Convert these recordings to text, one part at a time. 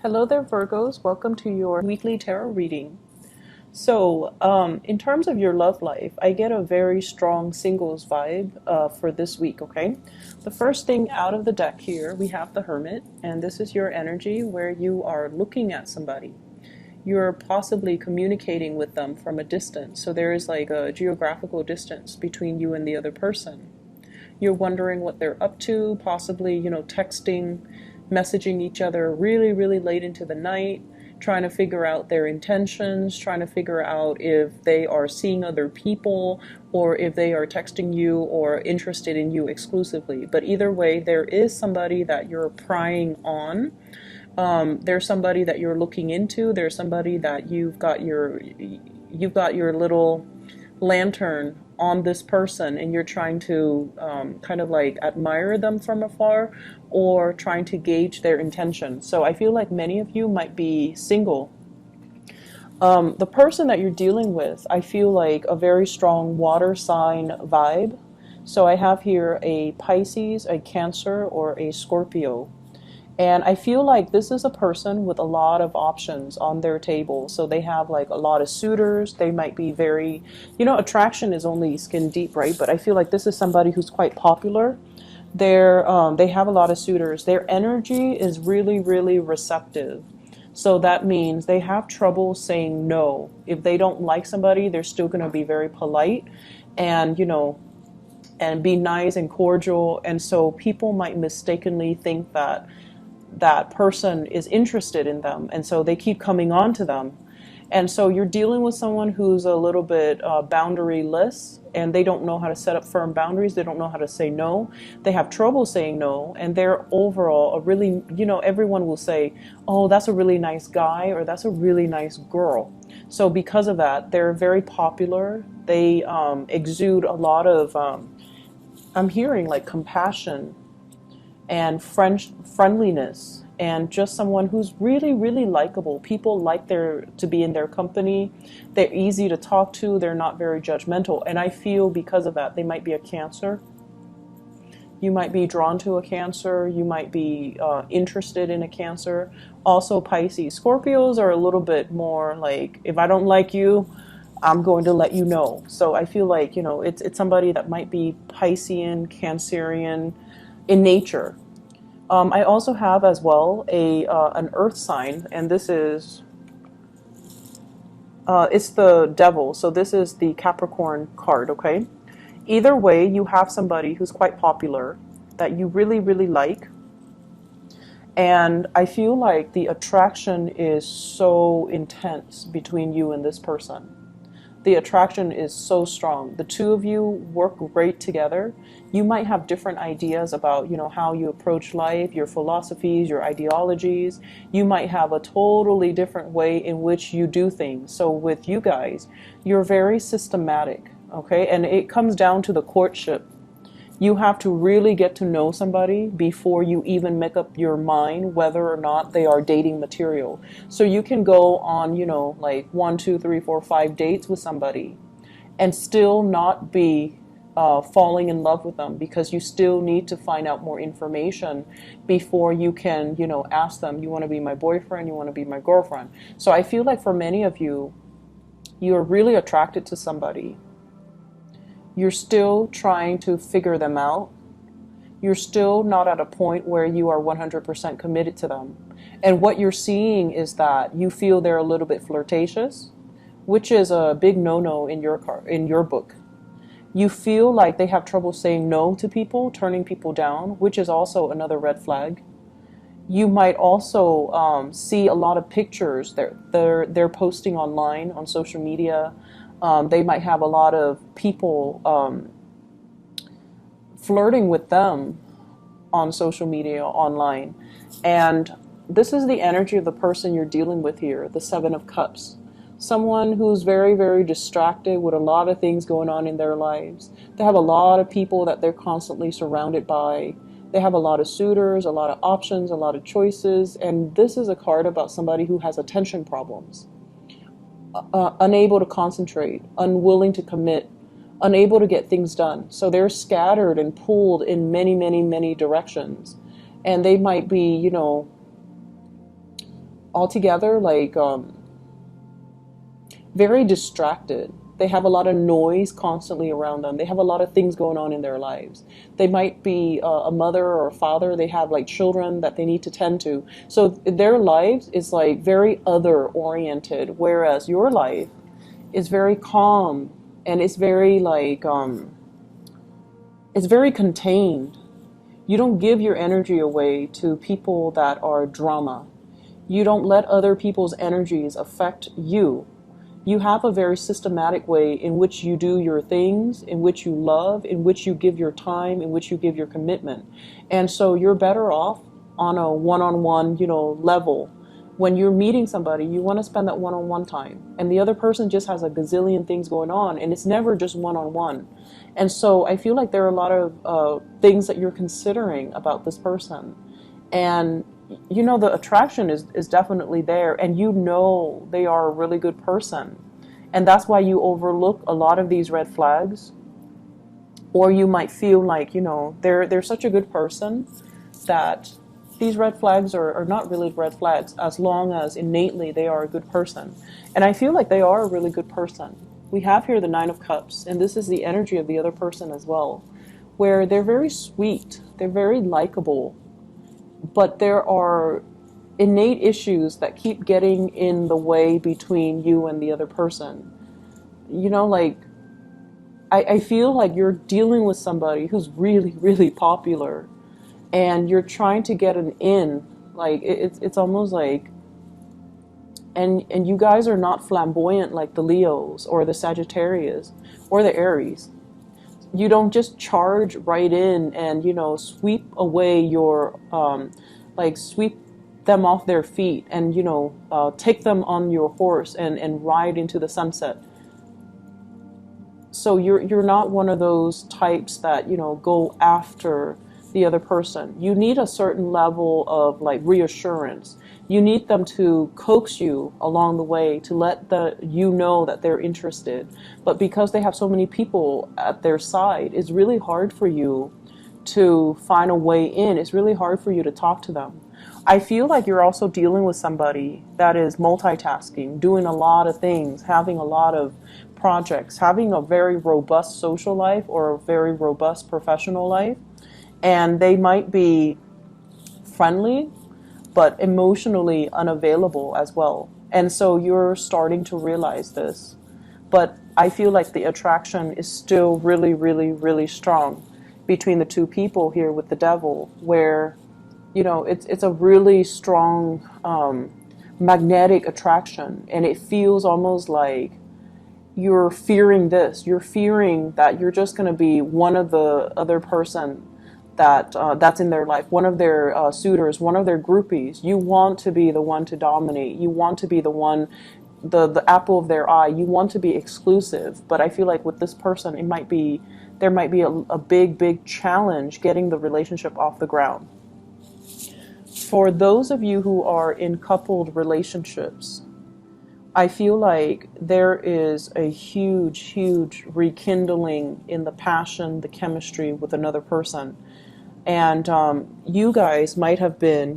Hello there, Virgos. Welcome to your weekly tarot reading. So, in terms of your love life, I get a very strong singles vibe for this week, okay? The first thing out of the deck here, we have the Hermit, and this is your energy where you are looking at somebody. You're possibly communicating with them from a distance, so there is like a geographical distance between you and the other person. You're wondering what they're up to, possibly, texting, messaging each other really, really late into the night, trying to figure out their intentions, trying to figure out if they are seeing other people or if they are texting you or interested in you exclusively. But either way, there is somebody that you're prying on. There's somebody that you're looking into. There's somebody that you've got your little lantern on this person, and you're trying to kind of like admire them from afar or trying to gauge their intention. So I feel like many of you might be single. The person that you're dealing with, I feel like a very strong water sign vibe. So I have here a Pisces, a Cancer, or a Scorpio. And I feel like this is a person with a lot of options on their table. So they have like a lot of suitors. They might be very, attraction is only skin deep, right? But I feel like this is somebody who's quite popular. They have a lot of suitors. Their energy is really, really receptive. So that means they have trouble saying no. If they don't like somebody, they're still going to be very polite and, and be nice and cordial. And so people might mistakenly think that that person is interested in them, and so they keep coming on to them. And so you're dealing with someone who's a little bit boundaryless, and they don't know how to set up firm boundaries. They don't know how to say no. They have trouble saying no, and they're overall a really, everyone will say, oh, that's a really nice guy, or that's a really nice girl. So because of that, they're very popular. They exude a lot of, I'm hearing like compassion and friendliness, and just someone who's really, really likable. People like to be in their company. They're easy to talk to. They're not very judgmental. And I feel because of that, they might be a Cancer. You might be drawn to a Cancer. You might be interested in a Cancer. Also Pisces. Scorpios are a little bit more like, if I don't like you, I'm going to let you know. So I feel like, it's somebody that might be Piscean, Cancerian in nature. I also have as well an earth sign, and this is it's the devil. So this is the Capricorn card, okay? Either way, you have somebody who's quite popular that you really, really like. And I feel like the attraction is so intense between you and this person. The attraction is so strong. The two of you work great together. You might have different ideas about, how you approach life, your philosophies, your ideologies. You might have a totally different way in which you do things. So with you guys, you're very systematic, okay? And it comes down to the courtship. You have to really get to know somebody before you even make up your mind whether or not they are dating material. So you can go on, like 1, 2, 3, 4, 5 dates with somebody and still not be falling in love with them, because you still need to find out more information before you can, ask them, you want to be my boyfriend, you want to be my girlfriend. So I feel like for many of you, you're really attracted to somebody. You're still trying to figure them out. You're still not at a point where you are 100% committed to them. And what you're seeing is that you feel they're a little bit flirtatious, which is a big no-no in your book. You feel like they have trouble saying no to people, turning people down, which is also another red flag. You might also see a lot of pictures they're posting online on social media. They might have a lot of people flirting with them on social media, online. And this is the energy of the person you're dealing with here, the Seven of Cups. Someone who's very, very distracted with a lot of things going on in their lives. They have a lot of people that they're constantly surrounded by. They have a lot of suitors, a lot of options, a lot of choices. And this is a card about somebody who has attention problems. Unable to concentrate, unwilling to commit, unable to get things done. So they're scattered and pulled in many, many, many directions. And they might be, altogether like very distracted. They have a lot of noise constantly around them. They have a lot of things going on in their lives. They might be a mother or a father. They have like children that they need to tend to. So their lives is like very other oriented, whereas your life is very calm and it's very like it's very contained. You don't give your energy away to people that are drama. You don't let other people's energies affect you. You have a very systematic way in which you do your things, in which you love, in which you give your time, in which you give your commitment. And so you're better off on a one-on-one, level. When you're meeting somebody, you want to spend that one-on-one time. And the other person just has a gazillion things going on, and it's never just one-on-one. And so I feel like there are a lot of things that you're considering about this person. And the attraction is definitely there, and they are a really good person. And that's why you overlook a lot of these red flags. Or you might feel like, they're such a good person that these red flags are not really red flags as long as innately they are a good person. And I feel like they are a really good person. We have here the Nine of Cups, and this is the energy of the other person as well, where they're very sweet, they're very likable, but there are innate issues that keep getting in the way between you and the other person. Like, I feel like you're dealing with somebody who's really, really popular, and you're trying to get an in. Like, it's almost like, and you guys are not flamboyant like the Leos or the Sagittarius or the Aries. You don't just charge right in and, sweep away your, sweep them off their feet and, take them on your horse and ride into the sunset. So you're not one of those types that, go after the other person. You need a certain level of like reassurance. You need them to coax you along the way to let you know that they're interested. But because they have so many people at their side, it's really hard for you to find a way in. It's really hard for you to talk to them. I feel like you're also dealing with somebody that is multitasking, doing a lot of things, having a lot of projects, having a very robust social life or a very robust professional life. And they might be friendly, but emotionally unavailable as well. And so you're starting to realize this. But I feel like the attraction is still really, really, really strong between the two people here with the Devil, where, it's a really strong magnetic attraction. And it feels almost like you're fearing this. You're fearing that you're just going to be one of the other person that's in their life, one of their suitors, one of their groupies. You want to be the one to dominate. You want to be the one, the apple of their eye. You want to be exclusive. But I feel like with this person, there might be a big, big challenge getting the relationship off the ground. For those of you who are in coupled relationships, I feel like there is a huge, huge rekindling in the passion, the chemistry with another person. And you guys might have been,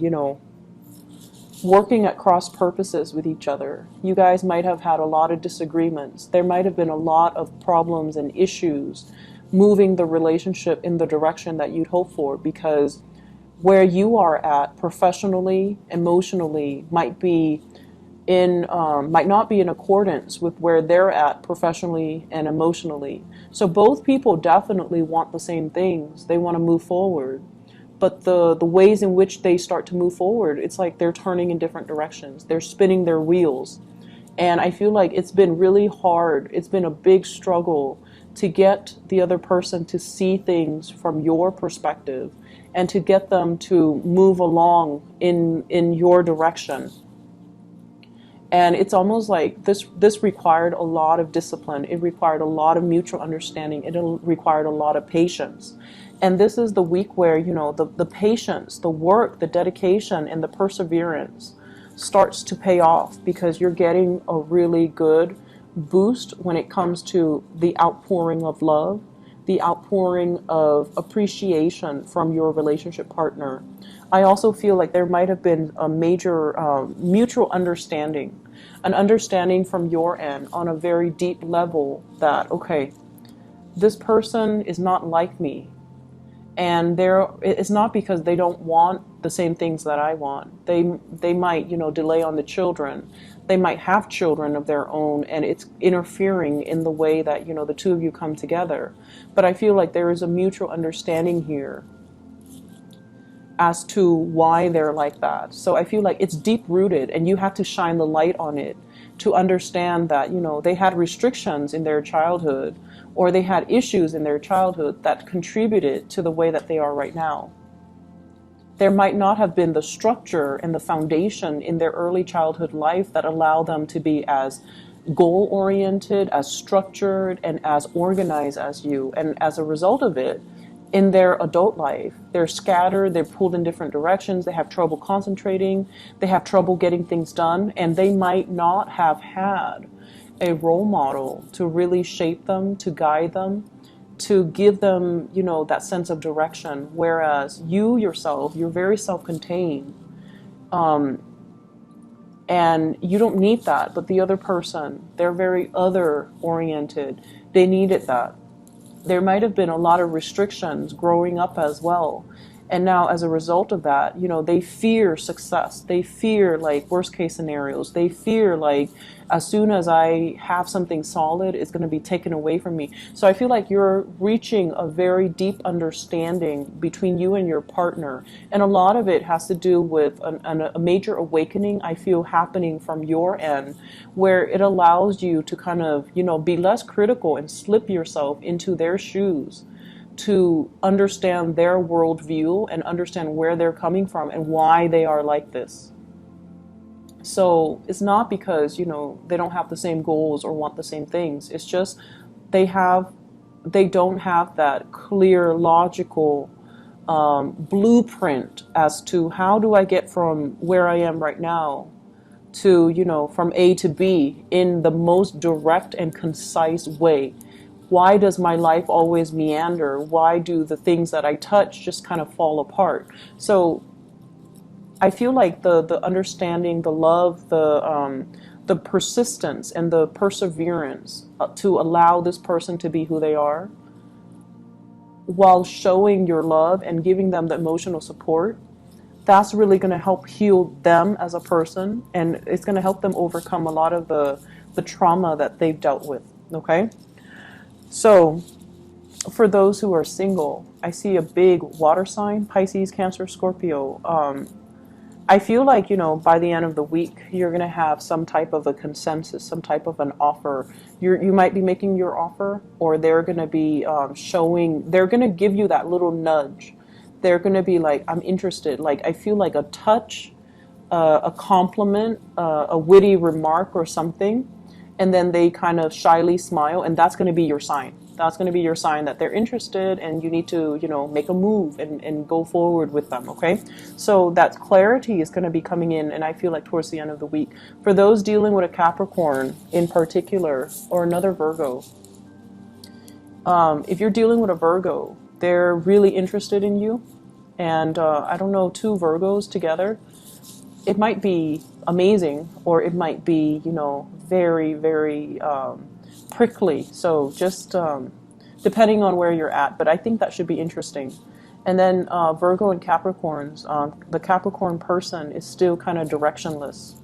working at cross purposes with each other. You guys might have had a lot of disagreements. There might have been a lot of problems and issues moving the relationship in the direction that you'd hope for, because where you are at professionally, emotionally, might not be in accordance with where they're at professionally and emotionally. So both people definitely want the same things. They want to move forward. But the ways in which they start to move forward, it's like they're turning in different directions. They're spinning their wheels. And I feel like it's been really hard. It's been a big struggle to get the other person to see things from your perspective and to get them to move along in your direction. And it's almost like this required a lot of discipline. It required a lot of mutual understanding. It required a lot of patience. And this is the week where, the patience, the work, the dedication, and the perseverance starts to pay off, because you're getting a really good boost when it comes to the outpouring of love, the outpouring of appreciation from your relationship partner. I also feel like there might have been a major mutual understanding, an understanding from your end on a very deep level that, okay, this person is not like me. And it's not because they don't want the same things that I want. They might, delay on the children. They might have children of their own, and it's interfering in the way that, the two of you come together. But I feel like there is a mutual understanding here as to why they're like that. So I feel like it's deep rooted, and you have to shine the light on it to understand that, they had restrictions in their childhood, or they had issues in their childhood that contributed to the way that they are right now. There might not have been the structure and the foundation in their early childhood life that allow them to be as goal-oriented, as structured, and as organized as you. And as a result of it, in their adult life, they're scattered, they're pulled in different directions, they have trouble concentrating, they have trouble getting things done, and they might not have had a role model to really shape them, to guide them, to give them, that sense of direction. Whereas you yourself, you're very self-contained, and you don't need that. But the other person, they're very other-oriented. They needed that. There might have been a lot of restrictions growing up as well. And now as a result of that, they fear success. They fear like worst case scenarios. They fear like as soon as I have something solid, it's going to be taken away from me. So I feel like you're reaching a very deep understanding between you and your partner. And a lot of it has to do with a major awakening, I feel, happening from your end, where it allows you to kind of, be less critical and slip yourself into their shoes, to understand their worldview and understand where they're coming from and why they are like this. So it's not because, they don't have the same goals or want the same things. It's just they don't have that clear, logical blueprint as to how do I get from where I am right now to, from A to B in the most direct and concise way. Why does my life always meander? Why do the things that I touch just kind of fall apart? So I feel like the understanding, the love, the persistence and the perseverance to allow this person to be who they are, while showing your love and giving them the emotional support, that's really going to help heal them as a person, and it's going to help them overcome a lot of the trauma that they've dealt with. Okay? So for those who are single, I see a big water sign, Pisces, Cancer, Scorpio. I feel like, by the end of the week, you're going to have some type of a consensus, some type of an offer. You might be making your offer, or they're going to be they're going to give you that little nudge. They're going to be like, I'm interested. Like, I feel like a touch, a compliment, a witty remark or something. And then they kind of shyly smile, and that's going to be your sign. That's going to be your sign that they're interested, and you need to, make a move and go forward with them, okay? So that clarity is going to be coming in, and I feel like towards the end of the week. For those dealing with a Capricorn in particular, or another Virgo, if you're dealing with a Virgo, they're really interested in you. And I don't know, two Virgos together, it might be amazing, or it might be, very, very prickly. So just depending on where you're at. But I think that should be interesting. And then Virgo and Capricorns, the Capricorn person is still kind of directionless.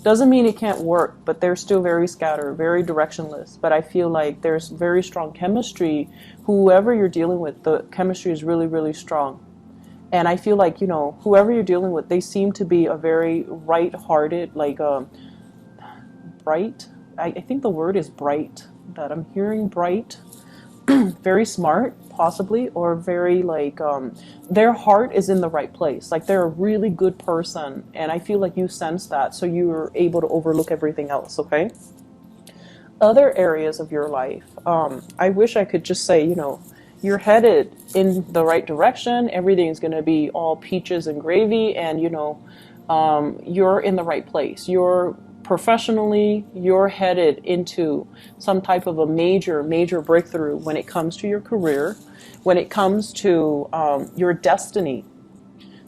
Doesn't mean it can't work, but they're still very scattered, very directionless. But I feel like there's very strong chemistry. Whoever you're dealing with, the chemistry is really, really strong. And I feel like, whoever you're dealing with, they seem to be a very right-hearted, like bright. I think the word is bright, that I'm hearing bright, very smart, possibly, or very like, their heart is in the right place. Like they're a really good person. And I feel like you sense that, so you're able to overlook everything else, okay? Other areas of your life, I wish I could just say, you're headed in the right direction. Everything's going to be all peaches and gravy, and you're in the right place. You're Professionally, you're headed into some type of a major breakthrough when it comes to your career, when it comes to your destiny.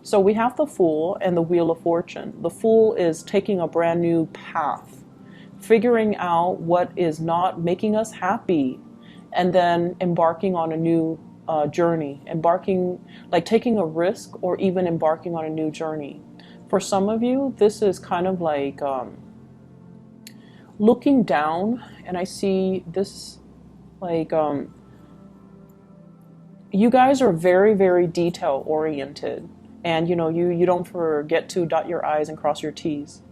So we have the Fool and the Wheel of Fortune. The Fool is taking a brand new path, figuring out what is not making us happy, and then embarking on a new journey, like taking a risk or even embarking on a new journey. For some of you, this is kind of like looking down, and I see this like you guys are very detail oriented, and you don't forget to dot your I's and cross your T's.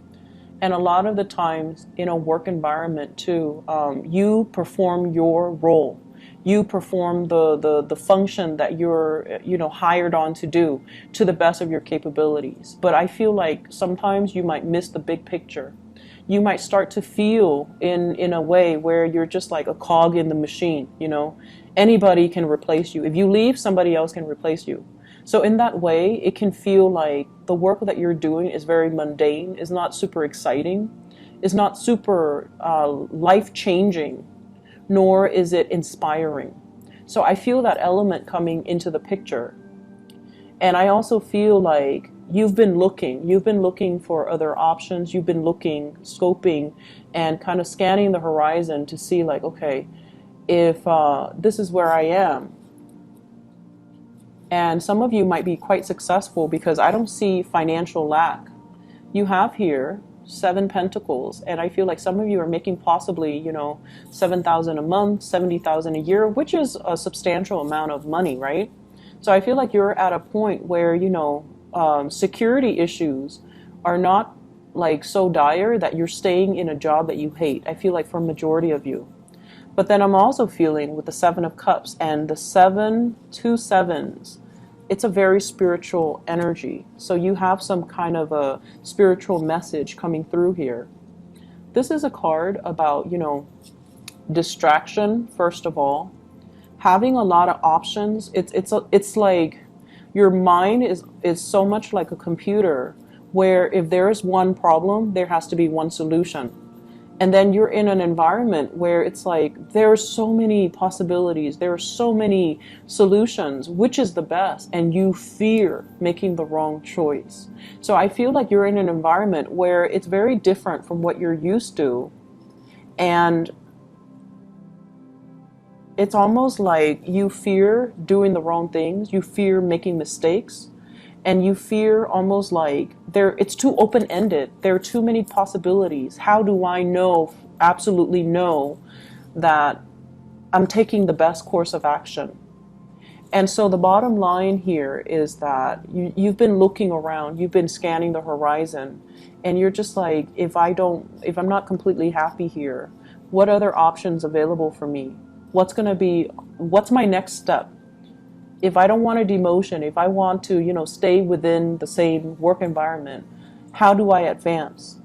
And a lot of the times in a work environment too, you perform your role. You perform the function that you're hired on to do to the best of your capabilities. But I feel like sometimes you might miss the big picture. You might start to feel in a way where you're just like a cog in the machine. Anybody can replace you. If you leave, somebody else can replace you. So in that way, it can feel like the work that you're doing is very mundane, is not super exciting, is not super life-changing, nor is it inspiring. So I feel that element coming into the picture. And I also feel like you've been looking for other options. You've been looking, scoping, and kind of scanning the horizon to see like, okay, if this is where I am. And some of you might be quite successful because I don't see financial lack. You have here 7 Pentacles, and I feel like some of you are making possibly, $7,000 a month, $70,000 a year, which is a substantial amount of money, right? So I feel like you're at a point where, security issues are not like so dire that you're staying in a job that you hate. I feel like for a majority of you. But then I'm also feeling with the 7 of Cups and the 2 sevens, it's a very spiritual energy. So you have some kind of a spiritual message coming through here. This is a card about, distraction, first of all. Having a lot of options. It's like your mind is so much like a computer where if there is one problem, there has to be one solution. And then you're in an environment where it's like there are so many possibilities, there are so many solutions, which is the best, and you fear making the wrong choice. So I feel like you're in an environment where it's very different from what you're used to, and it's almost like you fear doing the wrong things, you fear making mistakes, and you fear almost like it's too open-ended. There are too many possibilities. How do I absolutely know that I'm taking the best course of action? And so the bottom line here is that you've been looking around, you've been scanning the horizon, and you're just like, if I'm not completely happy here, what other options available for me? What's my next step? If I don't want a demotion, if I want to, stay within the same work environment, how do I advance?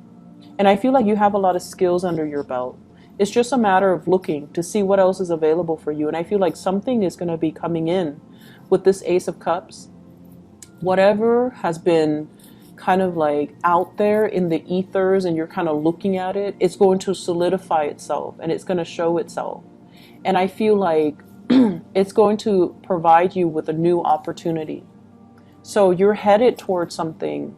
And I feel like you have a lot of skills under your belt. It's just a matter of looking to see what else is available for you. And I feel like something is going to be coming in with this Ace of Cups. Whatever has been kind of like out there in the ethers and you're kind of looking at it, it's going to solidify itself and it's going to show itself. And I feel like it's going to provide you with a new opportunity. So you're headed towards something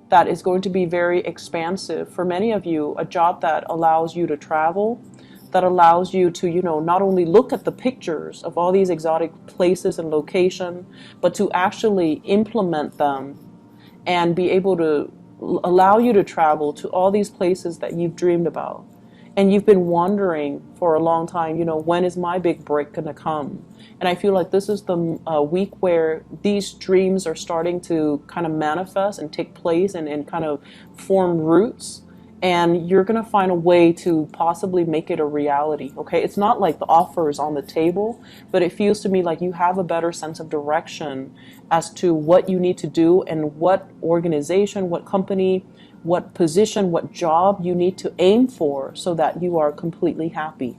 that is going to be very expansive. For many of you, a job that allows you to travel, that allows you to, not only look at the pictures of all these exotic places and location, but to actually implement them and be able to allow you to travel to all these places that you've dreamed about. And you've been wondering for a long time, when is my big break going to come? And I feel like this is the week where these dreams are starting to kind of manifest and take place and kind of form roots. And you're going to find a way to possibly make it a reality, okay? It's not like the offer is on the table, but it feels to me like you have a better sense of direction as to what you need to do and what organization, what company, what position, what job you need to aim for so that you are completely happy.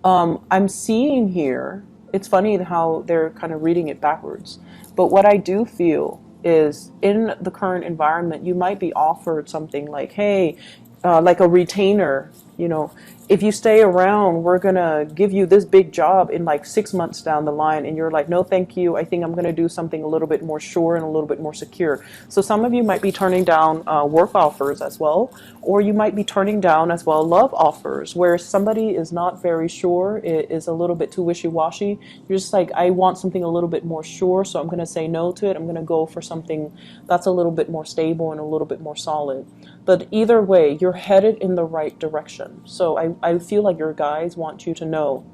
I'm seeing here, it's funny how they're kind of reading it backwards, but what I do feel is in the current environment, you might be offered something like, hey, like a retainer, you know, if you stay around, we're going to give you this big job in like 6 months down the line. And you're like, no, thank you. I think I'm going to do something a little bit more sure and a little bit more secure. So some of you might be turning down work offers as well, or you might be turning down as well love offers where somebody is not very sure, it is a little bit too wishy-washy. You're just like, I want something a little bit more sure, so I'm going to say no to it. I'm going to go for something that's a little bit more stable and a little bit more solid. But either way, you're headed in the right direction. So I feel like your guides want you to know,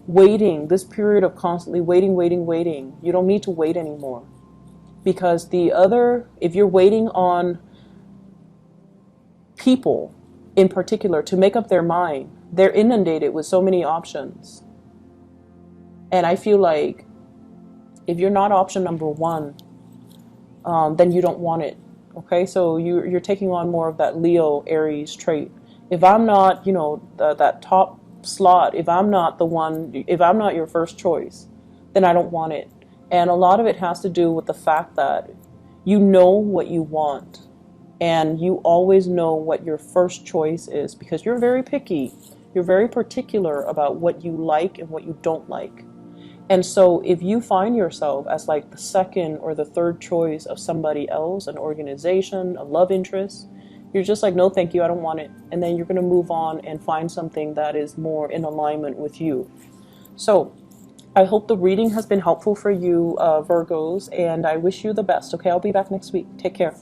waiting, this period of constantly waiting, you don't need to wait anymore. Because if you're waiting on people in particular to make up their mind, they're inundated with so many options. And I feel like if you're not option number one, then you don't want it. Okay, so you're taking on more of that Leo Aries trait. If I'm not, that top slot, if I'm not the one, if I'm not your first choice, then I don't want it. And a lot of it has to do with the fact that you know what you want, and you always know what your first choice is because you're very picky. You're very particular about what you like and what you don't like. And so if you find yourself as like the second or the third choice of somebody else, an organization, a love interest, you're just like, no, thank you, I don't want it. And then you're going to move on and find something that is more in alignment with you. So I hope the reading has been helpful for you, Virgos, and I wish you the best. Okay, I'll be back next week. Take care.